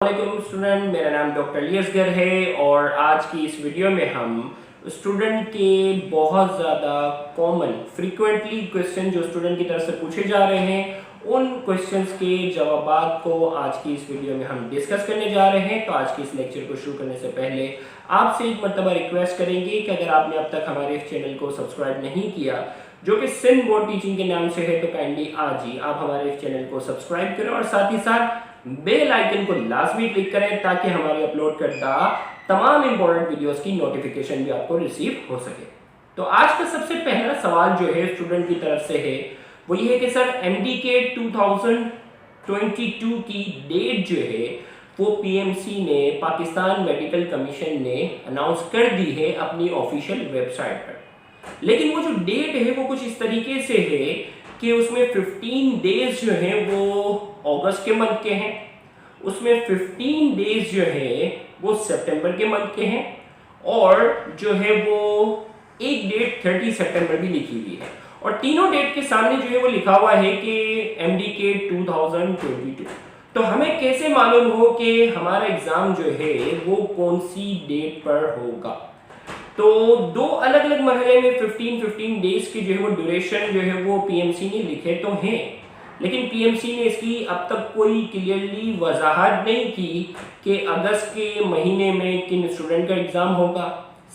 वालेकुम स्टूडेंट, मेरा नाम डॉक्टर लियसगर है और आज की इस वीडियो में हम स्टूडेंट के बहुत ज़्यादा कॉमन फ्रीक्वेंटली क्वेश्चन जो स्टूडेंट की तरफ से पूछे जा रहे हैं उन क्वेश्चंस के जवाबात को आज की इस वीडियो में हम डिस्कस करने जा रहे हैं। तो आज के इस लेक्चर को शुरू करने से पहले आपसे एक मरतबा रिक्वेस्ट करेंगे कि अगर आपने अब तक हमारे इस चैनल को सब्सक्राइब नहीं किया जो कि सिंध बोर्ड टीचिंग के नाम से है, तो काइंडली आज ही आप हमारे इस चैनल को सब्सक्राइब करें और साथ ही साथ बेल आइकन को लाजमी क्लिक करें ताकि हमारे अपलोड करदा तमाम इंपॉर्टेंट वीडियोस की नोटिफिकेशन भी आपको रिसीव हो सके। तो आज का सबसे पहला सवाल जो है स्टूडेंट की तरफ से है वो ये है कि सर एमडीके 2022 की डेट जो है वो पीएमसी ने, पाकिस्तान मेडिकल कमीशन ने अनाउंस कर दी है अपनी ऑफिशियल वेबसाइट पर, लेकिन वो जो डेट है वो कुछ इस तरीके से है कि उसमें 15 डेज जो हैं वो अगस्त के मंथ के हैं, उसमें 15 डेज जो है वो सितंबर के मंथ के हैं और जो है वो एक डेट 30 सितंबर भी लिखी हुई है और तीनों डेट के सामने जो है वो लिखा हुआ है कि एमडीके 2022। तो हमें कैसे मालूम हो कि हमारा एग्जाम जो है वो कौन सी डेट पर होगा? तो दो अलग अलग मरहले में 15 डेज की जो है वो ड्यूरेशन जो है वो पीएमसी ने लिखे तो हैं, लेकिन पीएमसी ने इसकी अब तक कोई क्लियरली वजाहत नहीं की कि अगस्त के महीने में किन स्टूडेंट का एग्ज़ाम होगा,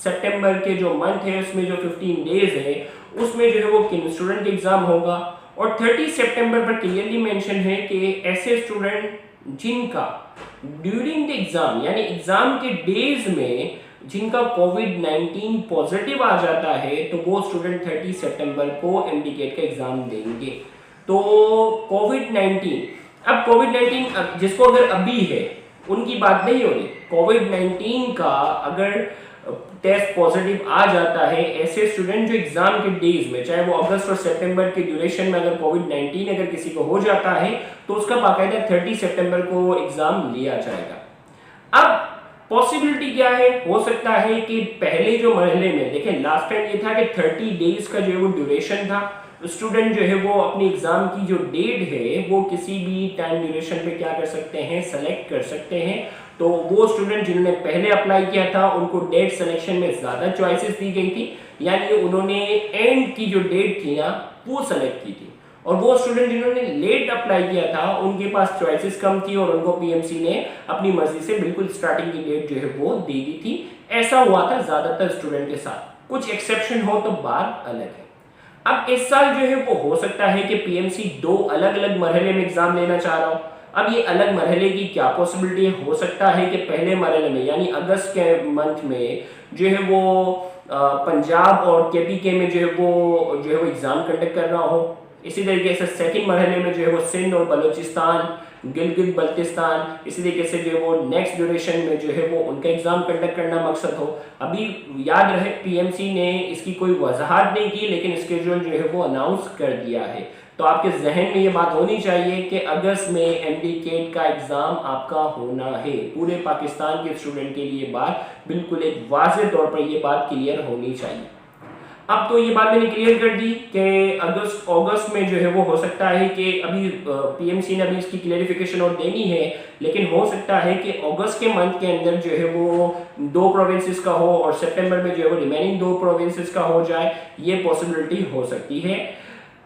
सितंबर के जो मंथ है उसमें जो 15 डेज है उसमें जो है वो किन स्टूडेंट का एग्ज़ाम होगा, और 30 सितंबर पर क्लियरली मेंशन है कि ऐसे स्टूडेंट जिनका ड्यूरिंग द एग्ज़ाम यानी एग्ज़ाम के डेज में जिनका कोविड-19 पॉजिटिव आ जाता है तो वो स्टूडेंट 30 सितंबर को एमडीकेट का एग्ज़ाम देंगे। तो कोविड-19 जिसको अगर अभी है उनकी बात नहीं हो रही, कोविड-19 का अगर टेस्ट पॉजिटिव आ जाता है ऐसे स्टूडेंट जो एग्जाम के डेज में, चाहे वो अगस्त और सितंबर के ड्यूरेशन में अगर कोविड-19 अगर किसी को हो जाता है तो उसका बाकायदा 30 सितंबर को एग्जाम लिया जाएगा। अब पॉसिबिलिटी क्या है? हो सकता है कि पहले जो मरहले में देखें, लास्ट टाइम ये था कि 30 डेज का जो है वो ड्यूरेशन था, स्टूडेंट जो है वो अपनी एग्जाम की जो डेट है वो किसी भी टाइम ड्यूरेशन पे क्या कर सकते हैं, सेलेक्ट कर सकते हैं। तो वो स्टूडेंट जिन्होंने पहले अप्लाई किया था उनको डेट सिलेक्शन में ज़्यादा चॉइसेस दी गई थी, यानी उन्होंने एंड की जो डेट थी ना वो सेलेक्ट की थी, और वो स्टूडेंट जिन्होंने लेट अप्लाई किया था उनके पास चॉइसेस कम थी और उनको पीएमसी ने अपनी मर्जी से बिल्कुल स्टार्टिंग की डेट जो है वो दे दी थी। ऐसा हुआ था ज़्यादातर स्टूडेंट के साथ, कुछ एक्सेप्शन हो तो बात अलग है। अब इस साल जो है वो हो सकता है कि पीएमसी दो अलग अलग मरहले में एग्जाम लेना चाह रहा हो। अब ये अलग मरहले की क्या पॉसिबिलिटी हो सकता है कि पहले मरहले में यानी अगस्त के मंथ में जो है वो पंजाब और केपीके में जो है वो एग्जाम कंडक्ट कर रहा हो, इसी तरीके से सेकंड मरहले में जो है वो सिंध और बलूचिस्तान, गिलगित बल्तिस्तान, इसी तरीके से जो है वो नेक्स्ट ड्यूरेशन में जो है वो उनका एग्जाम कंडक्ट करना मकसद हो। अभी याद रहे पीएमसी ने इसकी कोई वजाहत नहीं की, लेकिन स्केड्यूल जो है वो अनाउंस कर दिया है। तो आपके जहन में ये बात होनी चाहिए कि अगस्त में एमडीकेट का एग्जाम आपका होना है। पूरे पाकिस्तान के स्टूडेंट के लिए बात बिल्कुल एक वाज़ेह तौर पर ये बात क्लियर होनी चाहिए। अब तो ये बात मैंने क्लियर कर दी कि अगस्त में जो है वो हो सकता है कि अभी पीएमसी ने अभी इसकी क्लियरिफिकेशन और देनी है, लेकिन हो सकता है कि अगस्त के मंथ के अंदर जो है वो 2 प्रोविंसेस का हो और सितंबर में जो है वो रिमेनिंग 2 प्रोविंसेस का हो जाए, ये पॉसिबिलिटी हो सकती है।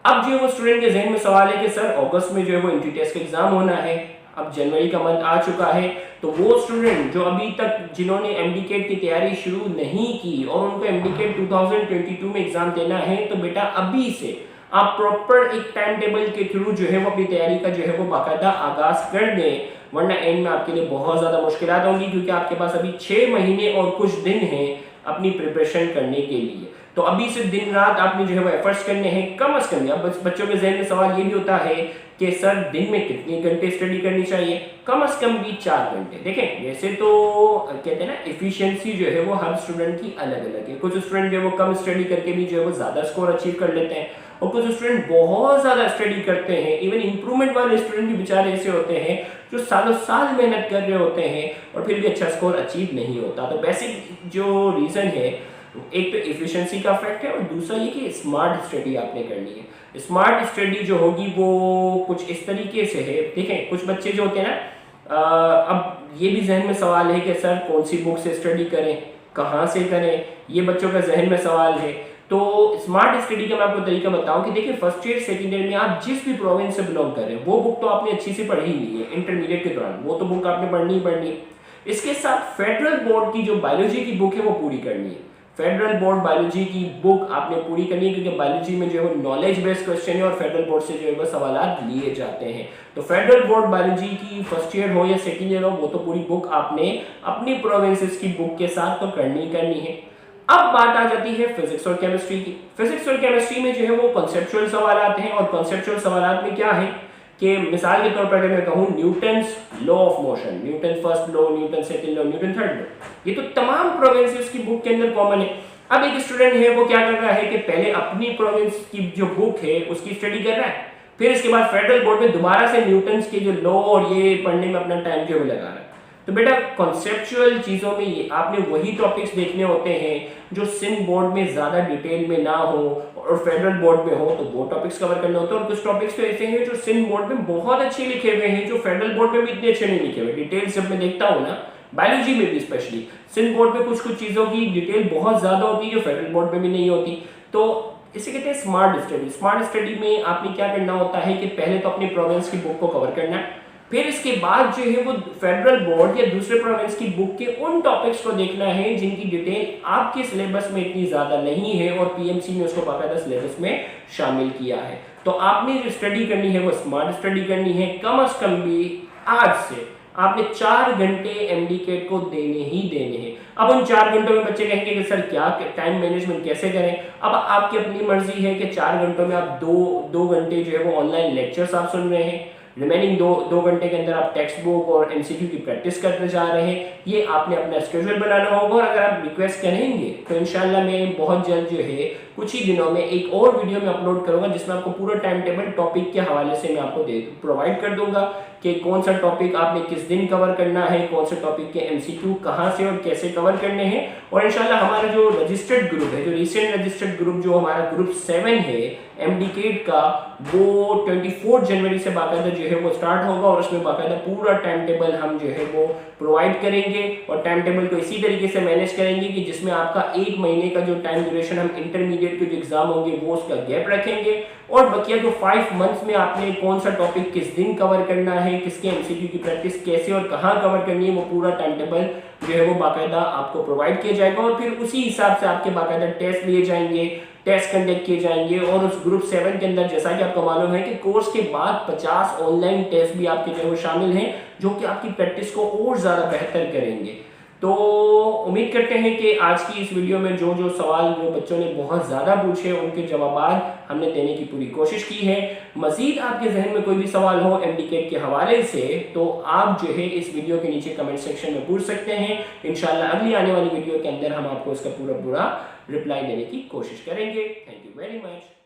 अब जो है वो स्टूडेंट के जहन में सवाल है कि सर अगस्त में जो है वो एंट्री टेस्ट का एग्जाम होना है, अब जनवरी का मंथ आ चुका है, तो वो स्टूडेंट जो अभी तक जिन्होंने एमडीकेट की तैयारी शुरू नहीं की और उनको एमडीकेट 2022 में एग्जाम देना है, तो बेटा अभी से आप प्रॉपर एक टाइम टेबल के थ्रू जो है वो अपनी तैयारी का जो है वो बाकायदा आगाज कर दें, वरना एंड में आपके लिए बहुत ज़्यादा मुश्किलात होंगी, क्योंकि आपके पास अभी 6 महीने और कुछ दिन हैं अपनी प्रिपरेशन करने के लिए। तो अभी से दिन रात आपने जो है वो एफर्ट्स करने हैं कम से कम। अब बच्चों के जहन में सवाल ये भी होता है कि सर दिन में कितने घंटे स्टडी करनी चाहिए? कम से कम भी 4 घंटे। देखें वैसे तो कहते हैं ना एफिशिएंसी जो है वो हर स्टूडेंट की अलग अलग है। कुछ स्टूडेंट जो है वो कम स्टडी करके भी जो है वो ज़्यादा स्कोर अचीव कर लेते हैं, और कुछ स्टूडेंट बहुत ज़्यादा स्टडी करते हैं। इवन इंप्रूवमेंट वाले स्टूडेंट भी बेचारे ऐसे होते हैं जो सालों साल मेहनत कर रहे होते हैं और फिर भी अच्छा स्कोर अचीव नहीं होता। तो बेसिक जो रीज़न है, एक तो एफिशिएंसी का फैक्ट है और दूसरा ये कि स्मार्ट स्टडी आपने करनी है। स्मार्ट स्टडी जो होगी वो कुछ इस तरीके से है, देखें कुछ बच्चे जो होते हैं ना अब ये भी जहन में सवाल है कि सर कौन सी बुक से स्टडी करें, कहाँ से करें, ये बच्चों का जहन में सवाल है। तो स्मार्ट स्टडी का मैं आपको तरीका बताऊं कि देखिए फर्स्ट ईयर सेकेंड ईयर में आप जिस भी प्रोविंस से बिलोंग कर रहे हैं वो बुक तो आपने अच्छी से पढ़ी ही ली है इंटरमीडिएट के दौरान, वो तो बुक आपने पढ़नी ही पढ़नी है। इसके साथ फेडरल बोर्ड की जो बायोलॉजी की बुक है वो पूरी करनी है। फेडरल बोर्ड बायोलॉजी की बुक आपने पूरी करनी है क्योंकि बायोलॉजी में जो है वो नॉलेज बेस्ड क्वेश्चन है और फेडरल बोर्ड से जो है वो सवाल लिए जाते हैं। तो फेडरल बोर्ड बायोलॉजी की फर्स्ट ईयर हो या सेकेंड ईयर हो वो तो पूरी बुक आपने अपनी प्रोविंसेस की बुक के साथ तो करनी ही करनी है। अब बात आ जाती है फिजिक्स और केमिस्ट्री की। फिजिक्स और केमिस्ट्री में जो है वो कॉन्सेप्चुअल सवाल आते हैं और कॉन्सेप्चुअल सवाल में क्या है कि मिसाल के तौर पर अगर मैं कहूँ Newton's law of motion, Newton first law, Newton second law, Newton third law, ये तो तमाम प्रोविंसेस की बुक के अंदर कॉमन है। अब एक स्टूडेंट है वो क्या कर रहा है कि पहले अपनी प्रोविंस की जो बुक है उसकी स्टडी कर रहा है, फिर इसके बाद फेडरल बोर्ड में दोबारा से न्यूटन्स के जो लॉ और ये पढ़ने में अपना टाइम जो लगा रहा है। तो बेटा कॉन्सेप्चुअल चीजों में ये आपने वही टॉपिक्स देखने होते हैं जो सिंध बोर्ड में ज्यादा डिटेल में ना हो और फेडरल बोर्ड में हो तो वो टॉपिक्स कवर करने होते हैं। और कुछ टॉपिक्स तो ऐसे हैं जो सिंध बोर्ड में बहुत अच्छे लिखे हुए हैं जो फेडरल बोर्ड में भी इतने अच्छे नहीं लिखे हुए। डिटेल्स जब मैं देखता हूँ ना बायोलॉजी में भी स्पेशली सिंध बोर्ड में कुछ कुछ चीजों की डिटेल बहुत ज्यादा होती है जो फेडरल बोर्ड में भी नहीं होती। तो इसे कहते हैं स्मार्ट स्टडी। स्मार्ट स्टडी में आपने क्या करना होता है कि पहले तो अपनी प्रोविंस की बुक को कवर करना है, फिर इसके बाद जो है वो फेडरल बोर्ड या दूसरे प्रोविंस की बुक के उन टॉपिक्स को देखना है जिनकी डिटेल आपके सिलेबस में इतनी ज्यादा नहीं है और पीएमसी ने उसको बाकायदा सिलेबस में शामिल किया है। तो आपने जो स्टडी करनी है वो स्मार्ट स्टडी करनी है। कम से कम भी आज से आपने 4 घंटे एमडीकेट को देने ही देने हैं। अब उन 4 घंटों में बच्चे कहेंगे कि सर क्या टाइम मैनेजमेंट कैसे करें। अब आपकी अपनी मर्जी है कि 4 घंटों में आप दो घंटे जो है वो ऑनलाइन लेक्चर्स आप सुन रहे हैं, रिमेनिंग दो घंटे के अंदर आप टेक्स्ट बुक और एमसीक्यू की प्रैक्टिस करते जा रहे हैं। ये आपने अपना स्केड्यूल बनाना होगा और अगर आप रिक्वेस्ट करेंगे तो इंशाल्लाह मैं बहुत जल्द जो है कुछ ही दिनों में एक और वीडियो में अपलोड करूंगा जिसमें आपको पूरा टाइम टेबल टॉपिक के हवाले से मैं आपको प्रोवाइड कर दूंगा कि कौन सा टॉपिक आपने किस दिन कवर करना है, कौन से टॉपिक के एमसीक्यू कहां से और कैसे कवर करने हैं। और इंशाल्लाह हमारा जो रजिस्टर्ड ग्रुप है, जो रिसेंट रजिस्टर्ड ग्रुप जो हमारा ग्रुप 7 है एमडीकेट का, वो 24 जनवरी से बाकायदा जो है वो स्टार्ट होगा और उसमें बाकायदा पूरा टाइम टेबल हम जो है वो प्रोवाइड करेंगे और टाइम टेबल को इसी तरीके से मैनेज करेंगे कि जिसमें आपका 1 महीने का जो टाइम ड्यूरेशन हम इंटरमीडिएट के जो एग्जाम होंगे वो उसका गैप रखेंगे और बकिया जो 5 मंथ्स में आपने कौन सा टॉपिक किस दिन कवर करना है, किसके एमसीक्यू की प्रैक्टिस कैसे और कहाँ कवर करनी है, वो पूरा टाइम टेबल जो है वो बाकायदा आपको प्रोवाइड किया जाएगा और फिर उसी हिसाब से आपके बाकायदा टेस्ट लिए जाएंगे, टेस्ट कंडक्ट किए जाएंगे। और उस ग्रुप 7 के अंदर जैसा कि आपको मालूम है कि कोर्स के बाद 50 ऑनलाइन टेस्ट भी आपके जो है वो शामिल हैं जो कि आपकी प्रैक्टिस को और ज़्यादा बेहतर करेंगे। तो उम्मीद करते हैं कि आज की इस वीडियो में जो जो सवाल जो बच्चों ने बहुत ज़्यादा पूछे उनके जवाब हमने देने की पूरी कोशिश की है। मज़ीद आपके जहन में कोई भी सवाल हो एमडीकेट के हवाले से तो आप जो है इस वीडियो के नीचे कमेंट सेक्शन में पूछ सकते हैं। इंशाल्लाह अगली आने वाली वीडियो के अंदर हम आपको इसका पूरा रिप्लाई देने की कोशिश करेंगे। Thank you very much.